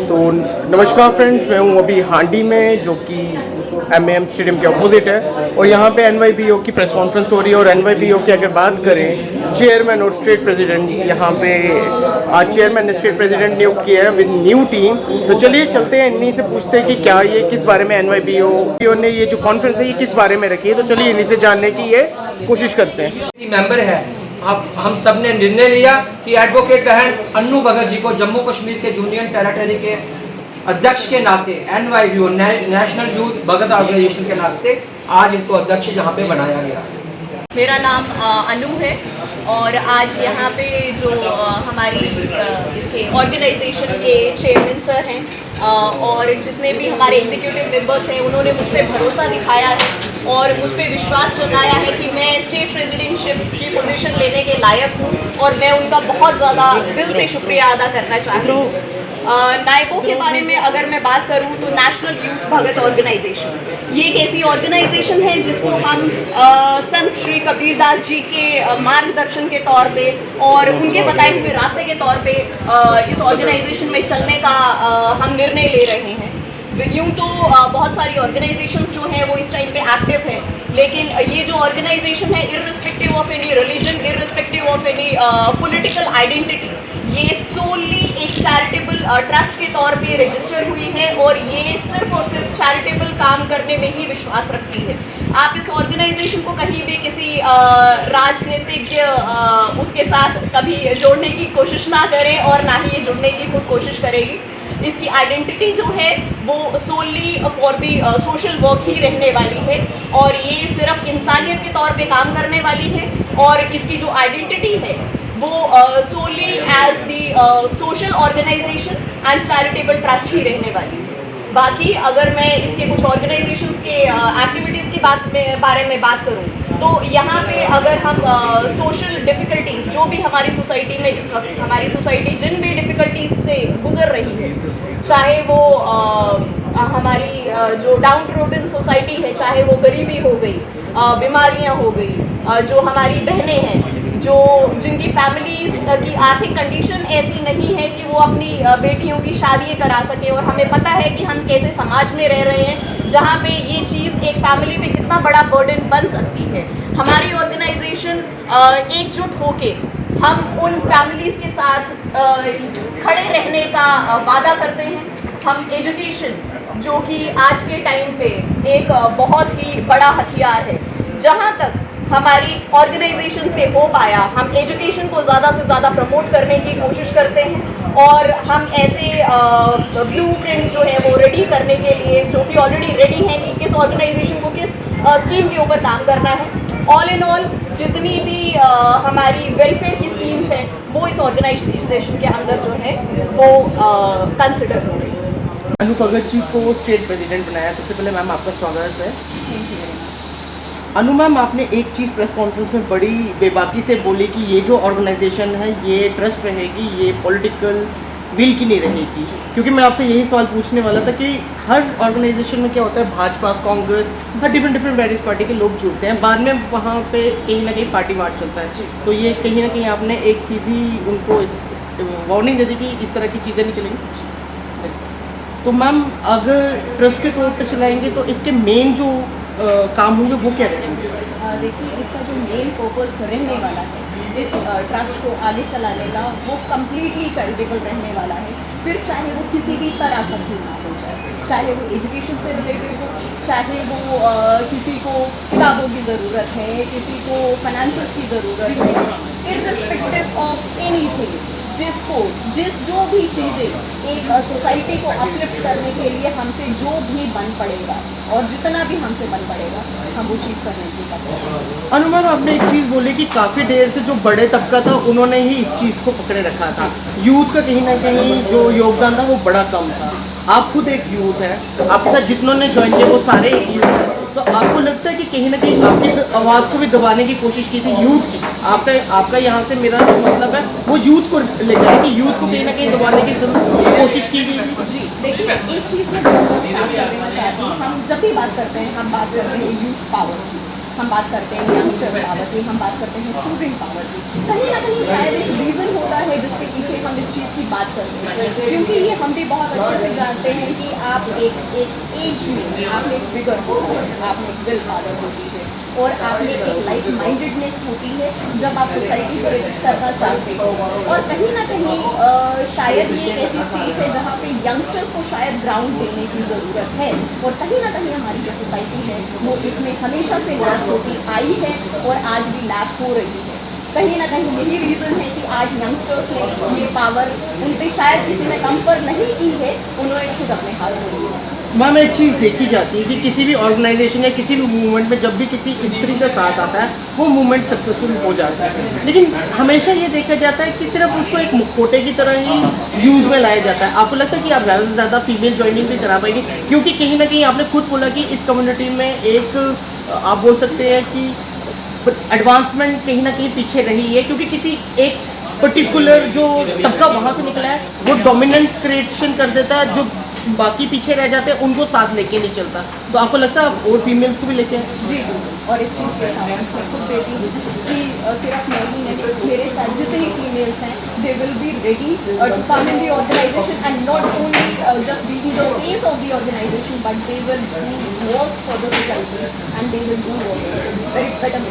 तो नमस्कार फ्रेंड्स, मैं हूँ अभी हांडी में जो कि एमएएम स्टेडियम के अपोजिट है और यहाँ पे एनवाईबीओ की प्रेस कॉन्फ्रेंस हो रही है। और एनवाईबीओ की अगर बात करें, चेयरमैन और स्टेट प्रेसिडेंट यहाँ पे आज चेयरमैन ने स्टेट प्रेसिडेंट नियुक्त किया है विद न्यू टीम। तो चलिए चलते हैं, इन्हीं से पूछते हैं कि क्या ये किस बारे में एनवाईबीओ ने ये जो कॉन्फ्रेंस है ये किस बारे में रखी है। तो चलिए इन्हीं से जानने की ये कोशिश करते हैं। मेंबर है, अब हम सब ने निर्णय लिया कि एडवोकेट बहन अन्नू भगत जी को जम्मू कश्मीर के यूनियन टेरिटरी के अध्यक्ष के नाते एनवाईबीओ नेशनल यूथ भगत ऑर्गेनाइजेशन के नाते आज इनको अध्यक्ष यहाँ पे बनाया गया। मेरा नाम अनु है और आज यहाँ पे जो हमारी इसके ऑर्गेनाइजेशन के चेयरमैन सर हैं और जितने भी हमारे एग्जीक्यूटिव मेंबर्स हैं उन्होंने मुझ पर भरोसा दिखाया है और मुझ पर विश्वास जताया है कि मैं स्टेट प्रेसिडेंटशिप की पोजीशन लेने के लायक हूँ और मैं उनका बहुत ज़्यादा दिल से शुक्रिया अदा करना चाहती हूँ। नायबों के बारे में अगर मैं बात करूं तो नेशनल यूथ भगत ऑर्गेनाइजेशन ये एक ऐसी ऑर्गेनाइजेशन है जिसको हम संत श्री कबीरदास जी के मार्गदर्शन के तौर पे और उनके बताए हुए रास्ते के तौर पे इस ऑर्गेनाइजेशन में चलने का हम निर्णय ले रहे हैं। यूँ तो बहुत सारी ऑर्गेनाइजेशंस जो हैं वो इस टाइम पे एक्टिव हैं, लेकिन ये जो ऑर्गेनाइजेशन है irrespective of any religion, irrespective of any political identity, ये सोली एक चैरिटेबल ट्रस्ट के तौर पे रजिस्टर हुई है और ये सिर्फ और सिर्फ चैरिटेबल काम करने में ही विश्वास रखती है। आप इस ऑर्गेनाइजेशन को कहीं भी किसी राजनीतिक उसके साथ कभी जोड़ने की कोशिश ना करें और ना ही ये जुड़ने की खुद कोशिश करेगी। इसकी आइडेंटिटी जो है वो सोली फॉर दी सोशल वर्क ही रहने वाली है और ये सिर्फ इंसानियत के तौर पे काम करने वाली है और इसकी जो आइडेंटिटी है वो solely as the social organisation and charitable trust ही रहने वाली है। बाकी अगर मैं इसके कुछ ऑर्गेनाइजेशंस के एक्टिविटीज़ के बारे में बात करूं तो यहाँ पे अगर हम सोशल डिफ़िकल्टीज़ जो भी हमारी सोसाइटी में इस वक्त हमारी सोसाइटी जिन भी डिफ़िकल्टीज़ से गुजर रही है, चाहे वो हमारी जो डाउन रोडन सोसाइटी है, चाहे वो गरीबी हो गई, बीमारियाँ हो गई, जो हमारी बहनें हैं जो जिनकी फैमिलीज़ की आर्थिक कंडीशन ऐसी नहीं है कि वो अपनी बेटियों की शादियाँ करा सके और हमें पता है कि हम कैसे समाज में रह रहे हैं जहाँ पे ये चीज़ एक फैमिली पे कितना बड़ा बर्डन बन सकती है। हमारी ऑर्गेनाइजेशन एकजुट होके हम उन फैमिलीज़ के साथ खड़े रहने का वादा करते हैं। हम एजुकेशन जो कि आज के टाइम पे एक बहुत ही बड़ा हथियार है, जहाँ तक हमारी ऑर्गेनाइजेशन से हो पाया हम एजुकेशन को ज़्यादा से ज़्यादा प्रमोट करने की कोशिश करते हैं और हम ऐसे ब्लूप्रिंट्स जो हैं वो रेडी करने के लिए जो कि ऑलरेडी रेडी हैं कि किस ऑर्गेनाइजेशन को किस स्कीम के ऊपर काम करना है। ऑल इन ऑल जितनी भी हमारी वेलफेयर की स्कीम्स हैं वो इस ऑर्गेनाइजेशन के अंदर जो है वो कंसिडर हो रही है। अनु भगत जी को स्टेट प्रेसिडेंट बनाया, सबसे पहले मैम आपका स्वागत है। अनु मैम, आपने एक चीज़ प्रेस कॉन्फ्रेंस में बड़ी बेबाकी से बोली कि ये जो ऑर्गेनाइजेशन है ये ट्रस्ट रहेगी, ये पॉलिटिकल विल की नहीं रहेगी। क्योंकि मैं आपसे यही सवाल पूछने वाला था कि हर ऑर्गेनाइजेशन में क्या होता है, भाजपा, कांग्रेस, हर डिफरेंट वेरियस पार्टी के लोग जुड़ते हैं, बाद में वहाँ पे कहीं ना कहीं पार्टी वार चलता है। तो ये कहीं ना कहीं आपने एक सीधी उनको वार्निंग दे दी कि इस तरह की चीज़ें नहीं चलेंगी। तो मैम अगर ट्रस्ट के तौर पर चलाएँगे तो इसके मेन जो काम होंगे वो क्या रहेंगे? देखिए, इसका जो मेन पर्पस रहने वाला है इस ट्रस्ट को आगे चलाने का वो कम्प्लीटली चैरिटेबल रहने वाला है। फिर चाहे वो किसी भी तरह का क्यों ना हो जाए, चाहे वो एजुकेशन से रिलेटेड हो, चाहे वो किसी को किताबों की ज़रूरत है, किसी को फाइनेंसेस की ज़रूरत है, इर्रिस्पेक्टिव ऑफ एनीथिंग, जो भी चीज़ें एक सोसाइटी को अपलिफ्ट करने के लिए हमसे जो भी बन पड़ेगा और जितना भी हमसे बन पड़ेगा हम वो चीज़ करने की करते। अनुमान, आपने एक चीज़ बोली कि काफ़ी देर से जो बड़े तबका था उन्होंने ही इस चीज़ को पकड़े रखा था, यूथ का कहीं ना कहीं जो योगदान था वो बड़ा कम था। आप खुद एक यूथ है, आपके साथ जितनों ने ज्वाइन किया वो सारे यूथ हैं, तो आपको लगता है कि कहीं ना कहीं आपकी आवाज़ को भी दबाने की कोशिश की थी यूथ की? आपका यहाँ से मेरा मतलब है वो यूथ को ले जाए कि यूथ को कहीं ना कहीं दबाने की कोशिश की गई? जी देखिए, एक चीज़ में हम जब भी बात करते हैं हम बात करते हैं यूथ पावर की। हम बात करते हैं यंगस्टर पावर की, हम बात करते हैं स्टूडेंट पावर की, कहीं ना कहीं शायद एक रीज़न होता है जिसके पीछे हम इस चीज़ की बात करते हैं, क्योंकि ये हम भी बहुत अच्छे से जानते हैं कि आप एक एज में आपने एक फिगर होता है, आपने एक विल पावर होती है और आपने एक लाइक माइंडेडनेस होती है जब आप सोसाइटी को एडिट करना चाहते हो। और कहीं ना कहीं शायद ये एक ऐसी स्टेज है जहाँ पे यंगस्टर्स को शायद ग्राउंड देने की ज़रूरत है, और कहीं ना कहीं हमारी जो सोसाइटी है वो इसमें हमेशा से लैप होती आई है और आज भी लैप हो रही है। कहीं ना कहीं यही रीज़न है कि आज यंगस्टर्स ने ये पावर उन पर शायद किसी ने कंफर्म नहीं की है, उन्होंने खुद अपने हाथ में लिया है। मैम एक चीज़ देखी जाती है कि किसी भी ऑर्गेनाइजेशन या किसी भी मूवमेंट में जब भी किसी स्त्री का साथ आता है वो मूवमेंट सक्सेसफुल हो जाता है, लेकिन हमेशा ये देखा जाता है कि सिर्फ उसको एक मुखौटे की तरह ही यूज़ में लाया जाता है। आपको लगता है कि आप ज़्यादा से ज़्यादा फीमेल ज्वाइनिंग भी करा पाएंगे, क्योंकि कहीं ना कहीं आपने खुद बोला कि इस कम्युनिटी में एक आप बोल सकते हैं कि एडवांसमेंट कहीं ना कहीं पीछे रही है, क्योंकि किसी एक पर्टिकुलर जो तबका वहाँ से निकला है वो डोमिनेंस क्रिएशन कर देता है, जो बाकी पीछे रह जाते हैं उनको साथ लेके नहीं चलता। तो आपको लगता है आप और फीमेल्स को भी लेके आए? जी, और इस चीज़ के कारण मैं खुद देती हूँ कि सिर्फ मैं ही नहीं, मेरे साथ जितने फीमेल्स हैं they will be ready to come in the organization and not only just be the face of the organization, but they will do work for the society and they will do very better.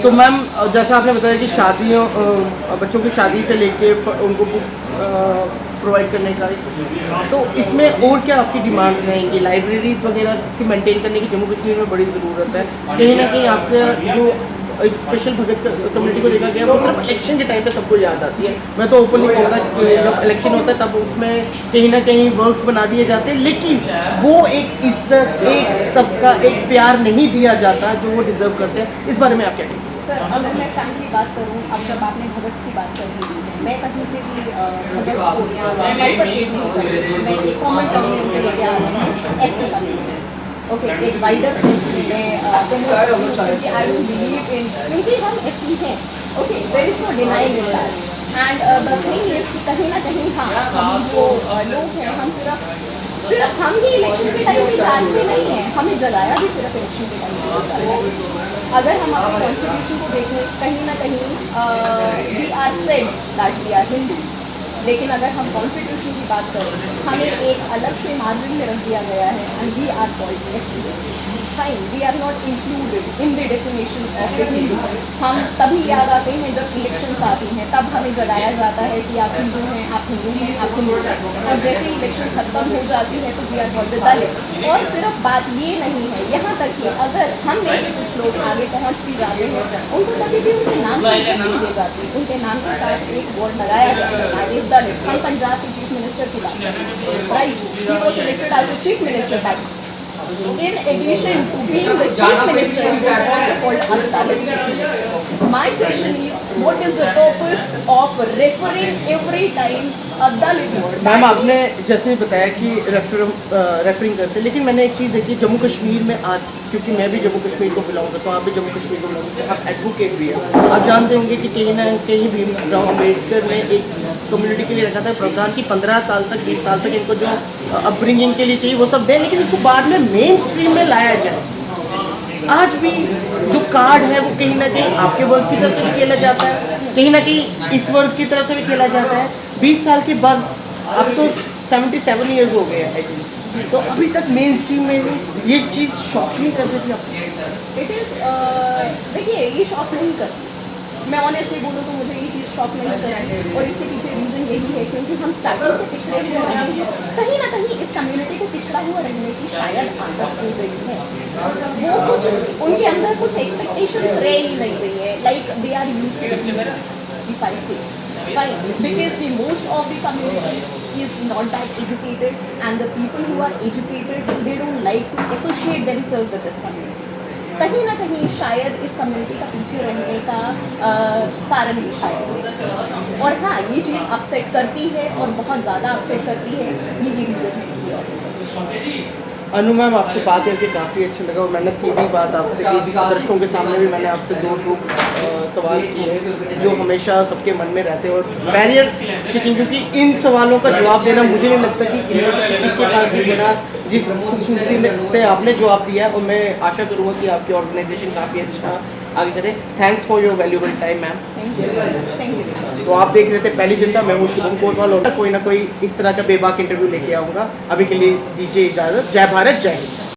तो ma'am जैसा आपने बताया कि शादियों बच्चों की शादी से लेके उनको बुक्स प्रोवाइड करने का, तो इसमें और क्या आपकी डिमांड रहेंगी? लाइब्रेरीज वगैरह की मेंटेन करने की जम्मू कश्मीर में बड़ी ज़रूरत है। कहीं ना कहीं आपसे जो एक स्पेशल भगत कम्युनिटी को देखा गया वो सिर्फ इलेक्शन के टाइम पे सबको याद आती है। मैं तो ओपनली कहूँगा कि जब इलेक्शन होता है तब उसमें कहीं ना कहीं वर्क्स बना दिए जाते हैं, लेकिन वो एक इज्जत, एक तबका, एक प्यार नहीं दिया जाता जो वो डिज़र्व करते हैं। इस बारे में आप क्या कहेंगे? सर, अगर मैं फ्रैंकली बात करूँ, अब जब आपने भगत की बात कर दी है, मैं कहीं पे भी भगत को या बाइफरकेट नहीं करती, मैं एक कॉमन टर्म में उनको लेके आ रही हूँ, एससी कम्युनिटी। ओके, एक वाइडर सेंस में मैं आई डोंट बिलीव इन, क्योंकि हम एससी हैं, okay, there is no denying in that, and the thing is कि कहीं ना कहीं हाँ, हम जो लोग हैं हम सिर्फ हम ही इलेक्शन के टाइम पे जानते नहीं हैं, हमें जलाया भी सिर्फ इलेक्शन के टाइम पे जाता है। अगर हम अपने कॉन्स्टिट्यूशन को देखें, कहीं ना कहीं we are said that we are Hindu, लेकिन अगर हम कॉन्स्टिट्यूशन की बात करें, हमें एक अलग से मार्जिन में रख दिया गया है and we are called SC. Fine, we are not included in the definition of Hindu. हम तभी याद आते हैं जब इलेक्शंस आती हैं, तब हमें जताया जाता है कि आप हिंदू हैं, आप हिंदू हैं, आप हिंदू हैं, और जैसे ही इलेक्शन खत्म हो जाती है तो वी आर कॉल्ड दलित। और सिर्फ बात ये नहीं है, यहाँ तक कि अगर हम में से कुछ लोग आगे पहुँच भी जाते हैं, उनको कभी भी उनके नाम से नहीं दी जाती, उनके नाम के साथ एक वर्ड लगाया जाता है दलित। हम पंजाब के चीफ मिनिस्टर की बात करें, right, he was elected as the chief minister, but in addition to being the chief minister, he was also called Dalit chief minister. My question is, what is the purpose of referring every time a Dalit word? Ma'am आपने जैसे बताया कि referring करते हैं, लेकिन मैंने एक चीज़ देखी जम्मू कश्मीर में आज, क्योंकि मैं भी जम्मू कश्मीर को बिलोंग करता हूँ, आप भी जम्मू कश्मीर को बिलोंग करते हैं, आप एडवोकेट भी हैं, आप जानते होंगे कि कहीं ना कहीं भीमराव अम्बेडकर ने एक कम्युनिटी के लिए रखा था प्रावधान की 15 साल तक 20 साल तक इनको जो अपब्रिंगिंग के लिए चाहिए वो सब दें, लेकिन इसको बाद में मेन स्ट्रीम में लाया जाए। आज भी जो कार्ड है वो कहीं ना कहीं आपके वर्ग की तरफ से भी खेला जाता है, कहीं ना कहीं इस वर्ग की तरफ से भी खेला जाता है। 20 साल के बाद अब तो 77 ईयर्स हो गए हैं, तो अभी तक मेन स्ट्रीम में ये चीज़ शॉक नहीं कर देती आपको? इट इज़, देखिए, ये शॉक नहीं करती, मैं ऑनेस्टली बोलूँ तो मुझे ये चीज़ शॉक नहीं करती, और इसके पीछे रीज़न यही है क्योंकि हम स्टार्टिंग से पिछड़े हुए रहे हैं, कहीं ना कहीं इस कम्युनिटी को पिछड़ा हुआ रहने की शायद आदत हो गई है, वो कुछ उनके अंदर कुछ एक्सपेक्टेशंस रह ही नहीं गई है, like they are used to fine, because the most of the community is not that educated, and the people who are educated, they don't like to associate themselves with this community. कहीं ना कहीं शायद इस community का पीछे रहने का कारण भी शायद है, और हाँ, ये चीज़ अपसेट करती है और बहुत ज़्यादा अपसेट करती है, यही रीज़न है कि ऑर्गेनाइजेशन। अनु मैम, आपसे बात करके काफ़ी अच्छा लगा, और मैंने सीधी बात आपसे की, दर्शकों के सामने भी मैंने आपसे दो सवाल किए जो हमेशा सबके मन में रहते हैं और बैरियर चेकिंग, क्योंकि इन सवालों का जवाब देना मुझे नहीं लगता कि इनमें से किसी के पास भी बड़ा जिस खूबसूरती से आपने जवाब दिया और मैं आशा करूँगा कि आपकी ऑर्गेनाइजेशन काफ़ी अच्छा आगे करे। Thanks for your valuable time ma'am. Thank you. तो आप देख रहे थे पहली जनता, मैं हूँ शुभम कोतवाल और कोई ना कोई इस तरह का बेबाक इंटरव्यू लेके आऊँगा। अभी के लिए दीजिए इजाज़त। जय भारत, जय हिंद।